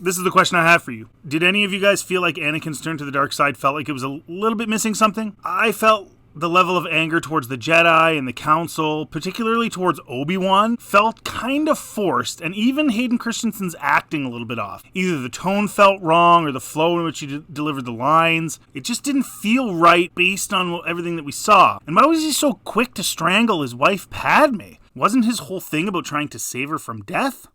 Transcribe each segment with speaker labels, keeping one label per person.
Speaker 1: This is the question I have for you. Did any of you guys feel like Anakin's turn to the dark side felt like it was a little bit missing something? I felt the level of anger towards the Jedi and the Council, particularly towards Obi-Wan, felt kind of forced, and even Hayden Christensen's acting a little bit off. Either the tone felt wrong or the flow in which he delivered the lines. It just didn't feel right based on everything that we saw. And why was he so quick to strangle his wife Padme? Wasn't his whole thing about trying to save her from death?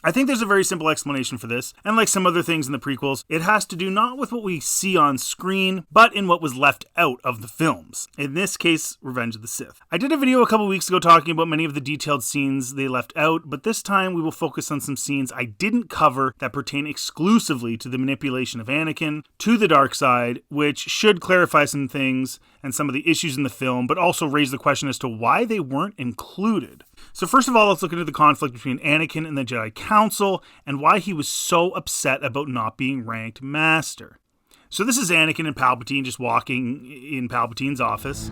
Speaker 1: I think there's a very simple explanation for this, and like some other things in the prequels, it has to do not with what we see on screen, but in what was left out of the films. In this case, Revenge of the Sith. I did a video a couple weeks ago talking about many of the detailed scenes they left out, but this time we will focus on some scenes I didn't cover that pertain exclusively to the manipulation of Anakin to the dark side, which should clarify some things and some of the issues in the film, but also raise the question as to why they weren't included. So first of all, let's look into the conflict between Anakin and the Jedi Council and why he was so upset about not being ranked master. So this is Anakin and Palpatine just walking in Palpatine's office.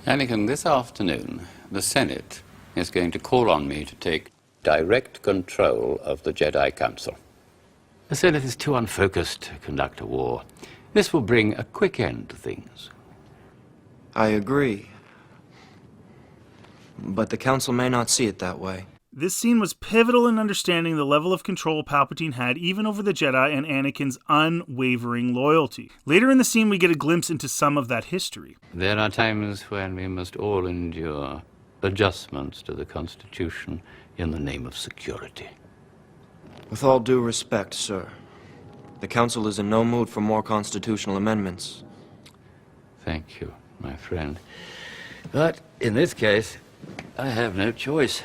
Speaker 2: Anakin, this afternoon, the Senate is going to call on me to take direct control of the Jedi Council.
Speaker 3: The Senate is too unfocused to conduct a war. This will bring a quick end to things.
Speaker 4: I agree. But the Council may not see it that way.
Speaker 1: This scene was pivotal in understanding the level of control Palpatine had even over the Jedi and Anakin's unwavering loyalty. Later in the scene, we get a glimpse into some of that history.
Speaker 3: There are times when we must all endure adjustments to the Constitution in the name of security.
Speaker 4: With all due respect, sir, the Council is in no mood for more constitutional amendments.
Speaker 3: Thank you, my friend. But in this case, I have no choice.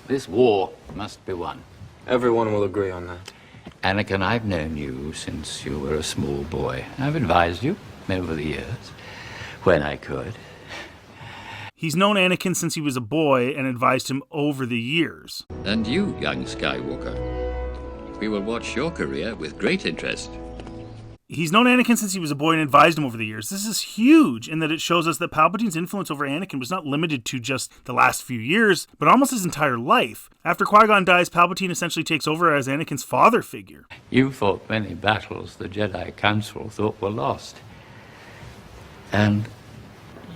Speaker 3: This war must be won.
Speaker 4: Everyone will agree on that.
Speaker 3: Anakin, I've known you since you were a small boy. I've advised you over the years, when I could.
Speaker 1: He's known Anakin since he was a boy and advised him over the years.
Speaker 2: And you, young Skywalker, we will watch your career with great interest.
Speaker 1: He's known Anakin since he was a boy and advised him over the years. This is huge in that it shows us that Palpatine's influence over Anakin was not limited to just the last few years, but almost his entire life. After Qui-Gon dies, Palpatine essentially takes over as Anakin's father figure.
Speaker 3: You fought many battles the Jedi Council thought were lost. And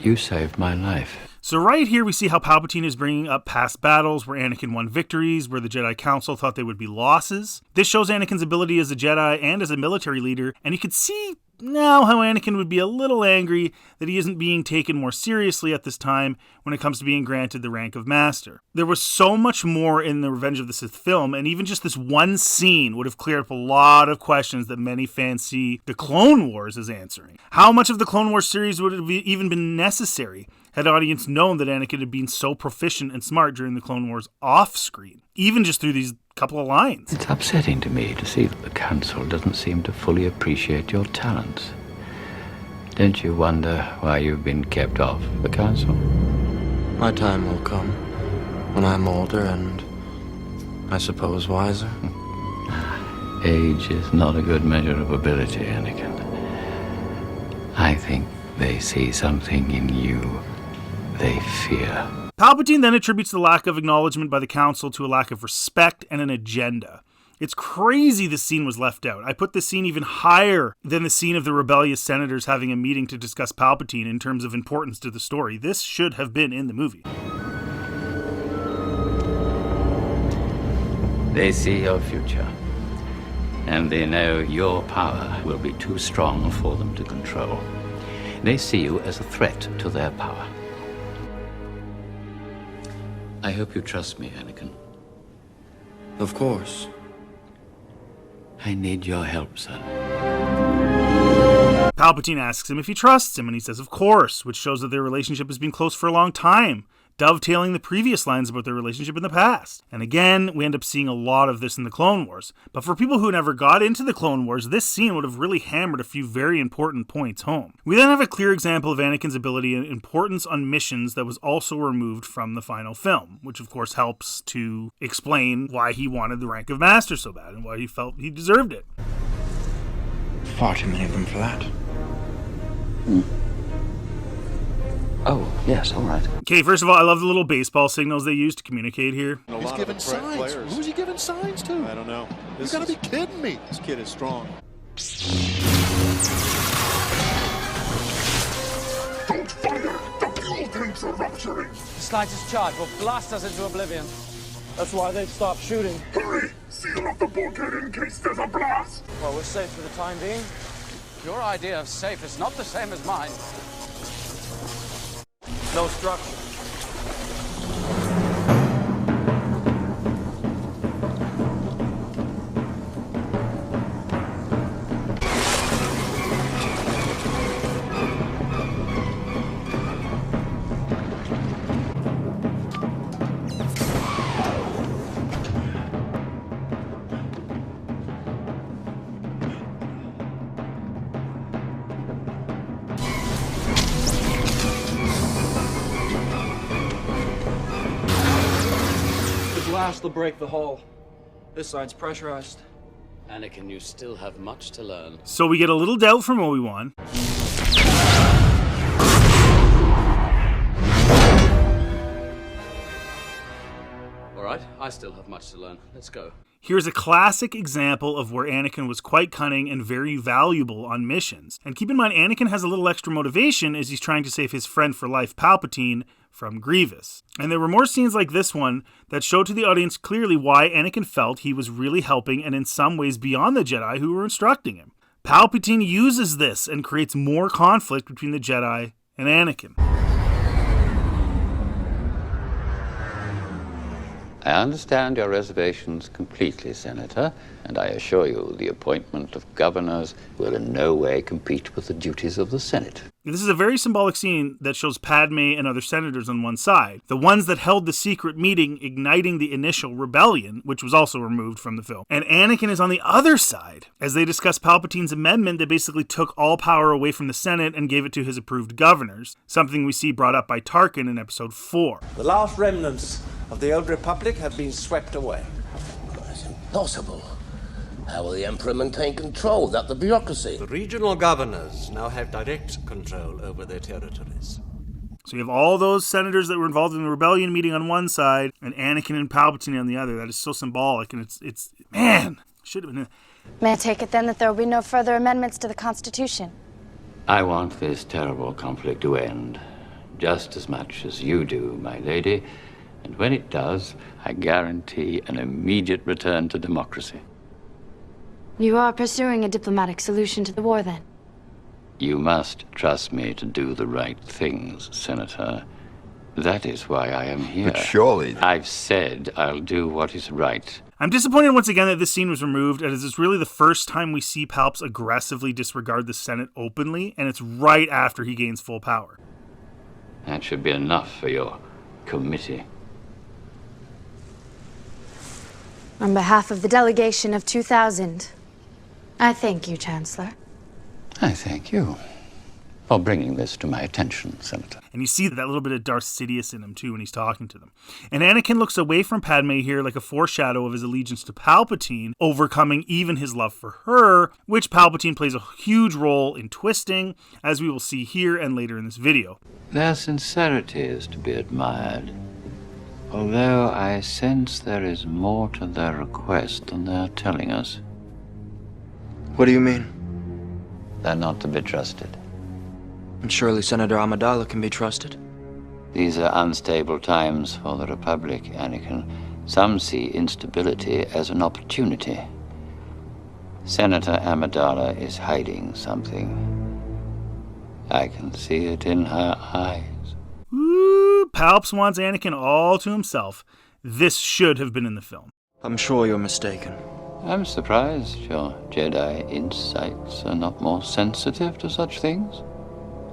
Speaker 3: you saved my life.
Speaker 1: So right here we see how Palpatine is bringing up past battles where Anakin won victories, where the Jedi Council thought they would be losses. This shows Anakin's ability as a Jedi and as a military leader, and you could see now how Anakin would be a little angry that he isn't being taken more seriously at this time when it comes to being granted the rank of Master. There was so much more in the Revenge of the Sith film, and even just this one scene would have cleared up a lot of questions that many fans see the Clone Wars as answering. How much of the Clone Wars series would have even been necessary had audience known that Anakin had been so proficient and smart during the Clone Wars off-screen, even just through these couple of lines?
Speaker 3: It's upsetting to me to see that the Council doesn't seem to fully appreciate your talents. Don't you wonder why you've been kept off the Council?
Speaker 4: My time will come when I'm older and, I suppose, wiser.
Speaker 3: Age is not a good measure of ability, Anakin. I think they see something in you they fear.
Speaker 1: Palpatine then attributes the lack of acknowledgement by the Council to a lack of respect and an agenda. It's crazy this scene was left out. I put this scene even higher than the scene of the rebellious senators having a meeting to discuss Palpatine in terms of importance to the story. This should have been in the movie.
Speaker 3: They see your future, and they know your power will be too strong for them to control. They see you as a threat to their power. I hope you trust me, Anakin.
Speaker 4: Of course.
Speaker 3: I need your help, son.
Speaker 1: Palpatine asks him if he trusts him, and he says of course, which shows that their relationship has been close for a long time, dovetailing the previous lines about their relationship in the past. And again, we end up seeing a lot of this in the Clone Wars. But for people who never got into the Clone Wars, this scene would have really hammered a few very important points home. We then have a clear example of Anakin's ability and importance on missions that was also removed from the final film, which of course helps to explain why he wanted the rank of Master so bad and why he felt he deserved it.
Speaker 4: Far too many of them for that.
Speaker 5: Oh, yes, all right.
Speaker 1: Okay, first of all, I love the little baseball signals they use to communicate here.
Speaker 6: He's giving signs. Who's he giving signs to?
Speaker 7: I don't know.
Speaker 6: You gotta be kidding me.
Speaker 7: This kid is strong.
Speaker 8: Don't fire! The fuel tanks are rupturing!
Speaker 9: The slightest charge will blast us into oblivion.
Speaker 6: That's why they've stopped shooting.
Speaker 8: Hurry! Seal up the bulkhead in case there's a blast!
Speaker 9: Well, we're safe for the time being. Your idea of safe is not the same as mine.
Speaker 6: No structure.
Speaker 4: Blast will break the hull. This side's pressurized.
Speaker 5: Anakin, you still have much to learn.
Speaker 1: So we get a little doubt from Obi-Wan.
Speaker 5: All right, I still have much to learn. Let's go.
Speaker 1: Here's a classic example of where Anakin was quite cunning and very valuable on missions. And keep in mind, Anakin has a little extra motivation as he's trying to save his friend for life, Palpatine, from Grievous. And there were more scenes like this one that showed to the audience clearly why Anakin felt he was really helping and in some ways beyond the Jedi who were instructing him. Palpatine uses this and creates more conflict between the Jedi and Anakin.
Speaker 2: I understand your reservations completely, Senator, and I assure you the appointment of governors will in no way compete with the duties of the Senate.
Speaker 1: This is a very symbolic scene that shows Padme and other senators on one side, the ones that held the secret meeting igniting the initial rebellion, which was also removed from the film. And Anakin is on the other side, as they discuss Palpatine's amendment that basically took all power away from the Senate and gave it to his approved governors, something we see brought up by Tarkin in Episode 4.
Speaker 10: The last remnants of the old Republic have been swept away.
Speaker 11: It's impossible. How will the Emperor maintain control without the bureaucracy?
Speaker 10: The regional governors now have direct control over their territories.
Speaker 1: So you have all those senators that were involved in the rebellion meeting on one side, and Anakin and Palpatine on the other. That is so symbolic, and it's man, should have been.
Speaker 12: May I take it then that there will be no further amendments to the Constitution?
Speaker 3: I want this terrible conflict to end, just as much as you do, my lady. And when it does, I guarantee an immediate return to democracy.
Speaker 12: You are pursuing a diplomatic solution to the war, then?
Speaker 3: You must trust me to do the right things, Senator. That is why I am here.
Speaker 13: But surely...
Speaker 3: I've said I'll do what is right.
Speaker 1: I'm disappointed once again that this scene was removed, as it's really the first time we see Palps aggressively disregard the Senate openly, and it's right after he gains full power.
Speaker 3: That should be enough for your committee.
Speaker 12: On behalf of the delegation of 2,000, I thank you, Chancellor.
Speaker 3: I thank you for bringing this to my attention, Senator.
Speaker 1: And you see that little bit of Darth Sidious in him, too, when he's talking to them. And Anakin looks away from Padme here like a foreshadow of his allegiance to Palpatine, overcoming even his love for her, which Palpatine plays a huge role in twisting, as we will see here and later in this video.
Speaker 3: Their sincerity is to be admired, although I sense there is more to their request than they're telling us.
Speaker 4: What do you mean?
Speaker 3: They're not to be trusted.
Speaker 4: And surely Senator Amidala can be trusted.
Speaker 3: These are unstable times for the Republic, Anakin. Some see instability as an opportunity. Senator Amidala is hiding something. I can see it in her eyes.
Speaker 1: Ooh, Palps wants Anakin all to himself. This should have been in the film.
Speaker 4: I'm sure you're mistaken.
Speaker 3: I'm surprised your Jedi insights are not more sensitive to such things.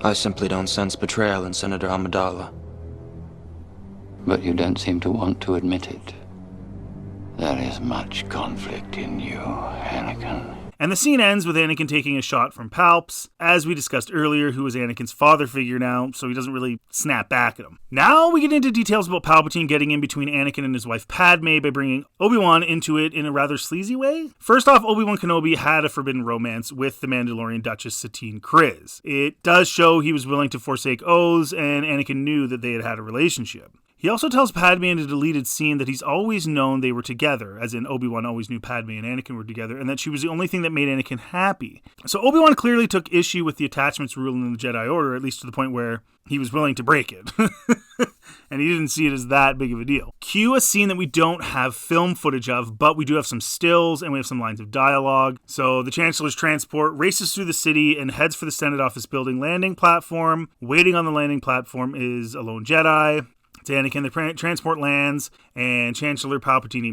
Speaker 4: I simply don't sense betrayal in Senator Amidala.
Speaker 3: But you don't seem to want to admit it. There is much conflict in you, Anakin.
Speaker 1: And the scene ends with Anakin taking a shot from Palps, as we discussed earlier, who is Anakin's father figure now, so he doesn't really snap back at him. Now we get into details about Palpatine getting in between Anakin and his wife Padme by bringing Obi-Wan into it in a rather sleazy way. First off, Obi-Wan Kenobi had a forbidden romance with the Mandalorian Duchess Satine Kryze. It does show he was willing to forsake oaths, and Anakin knew that they had had a relationship. He also tells Padme in a deleted scene that he's always known they were together, as in Obi-Wan always knew Padme and Anakin were together, and that she was the only thing that made Anakin happy. So Obi-Wan clearly took issue with the attachments rule in the Jedi Order, at least to the point where he was willing to break it. And he didn't see it as that big of a deal. Cue a scene that we don't have film footage of, but we do have some stills and we have some lines of dialogue. So the Chancellor's transport races through the city and heads for the Senate office building landing platform. Waiting on the landing platform is a lone Jedi. It's Anakin. The transport lands, and Chancellor Palpatine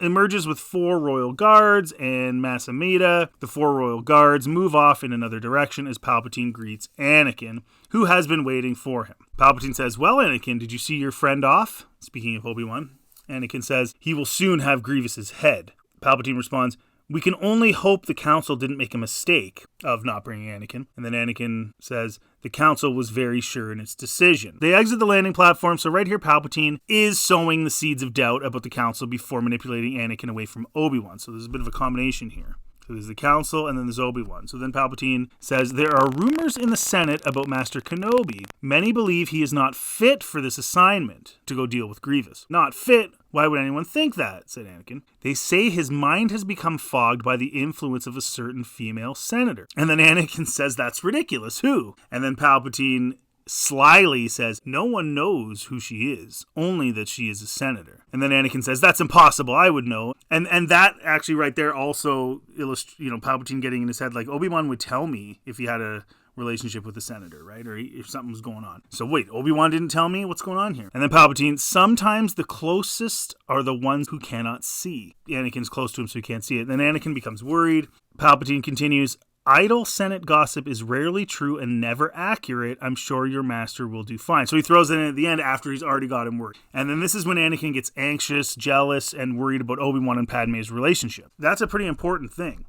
Speaker 1: emerges with 4 royal guards and Mas Amedda. The 4 royal guards move off in another direction as Palpatine greets Anakin, who has been waiting for him. Palpatine says, "Well, Anakin, did you see your friend off?" Speaking of Obi-Wan. Anakin says, "He will soon have Grievous's head." Palpatine responds, "We can only hope the Council didn't make a mistake of not bringing Anakin." And then Anakin says, "The Council was very sure in its decision." They exit the landing platform, so right here Palpatine is sowing the seeds of doubt about the Council before manipulating Anakin away from Obi-Wan. So there's a bit of a combination here. So there's the Council, and then there's Obi-Wan. So then Palpatine says, "There are rumors in the Senate about Master Kenobi. Many believe he is not fit for this assignment to go deal with Grievous." "Not fit? Why would anyone think that?" said Anakin. "They say his mind has become fogged by the influence of a certain female senator." And then Anakin says, "That's ridiculous. Who?" And then Palpatine slyly says, "No one knows who she is, only that she is a senator." And then Anakin says, "That's impossible, I would know." And that actually right there also illustrates, Palpatine getting in his head, like, Obi-Wan would tell me if he had a relationship with a senator, right? Or if something was going on. So wait, Obi-Wan didn't tell me? What's going on here? And then Palpatine, "Sometimes the closest are the ones who cannot see." Anakin's close to him so he can't see it. Then Anakin becomes worried. Palpatine continues, "Idle Senate gossip is rarely true and never accurate. I'm sure your master will do fine." So he throws it in at the end after he's already got him worried. And then this is when Anakin gets anxious, jealous, and worried about Obi-Wan and Padme's relationship. That's a pretty important thing.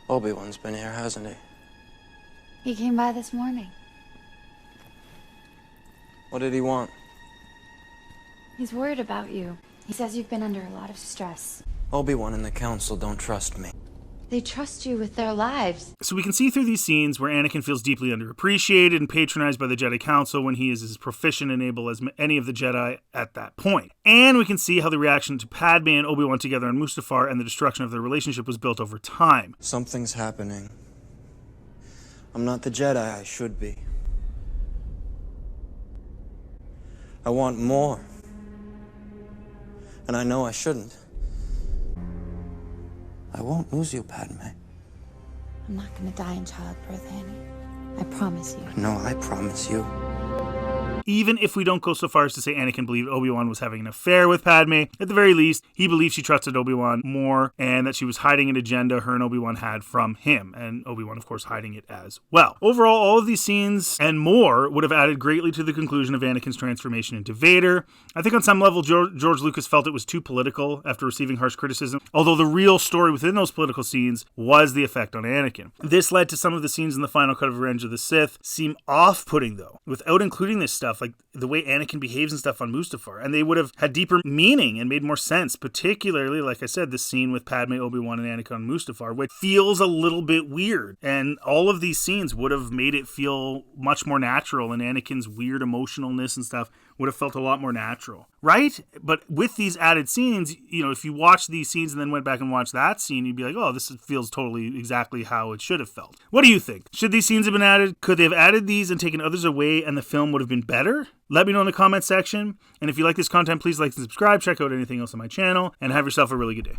Speaker 4: Obi-Wan's been here, hasn't he?
Speaker 12: He came by this morning.
Speaker 4: What did he want?
Speaker 12: He's worried about you. He says you've been under a lot of stress.
Speaker 4: Obi-Wan and the Council don't trust me.
Speaker 12: They trust you with their lives.
Speaker 1: So we can see through these scenes where Anakin feels deeply underappreciated and patronized by the Jedi Council when he is as proficient and able as any of the Jedi at that point. And we can see how the reaction to Padme and Obi-Wan together on Mustafar and the destruction of their relationship was built over time.
Speaker 4: Something's happening. I'm not the Jedi I should be. I want more. And I know I shouldn't. I won't lose you, Padme.
Speaker 12: I'm not gonna die in childbirth, Annie. I promise you.
Speaker 4: No, I promise you.
Speaker 1: Even if we don't go so far as to say Anakin believed Obi-Wan was having an affair with Padme, at the very least, he believed she trusted Obi-Wan more and that she was hiding an agenda her and Obi-Wan had from him, and Obi-Wan, of course, hiding it as well. Overall, all of these scenes and more would have added greatly to the conclusion of Anakin's transformation into Vader. I think on some level, George Lucas felt it was too political after receiving harsh criticism, although the real story within those political scenes was the effect on Anakin. This led to some of the scenes in the final cut of Revenge of the Sith seem off-putting, though, without including this stuff, like the way Anakin behaves and stuff on Mustafar, and they would have had deeper meaning and made more sense, particularly, like I said, the scene with Padme, Obi-Wan, and Anakin on Mustafar, which feels a little bit weird, and all of these scenes would have made it feel much more natural, and Anakin's weird emotionalness and stuff would have felt a lot more natural, right? But with these added scenes, if you watch these scenes and then went back and watched that scene, you'd be like, oh, this feels totally exactly how it should have felt. What do you think? Should these scenes have been added? Could they have added these and taken others away and the film would have been better? Let me know in the comment section. And if you like this content, please like and subscribe. Check out anything else on my channel and have yourself a really good day.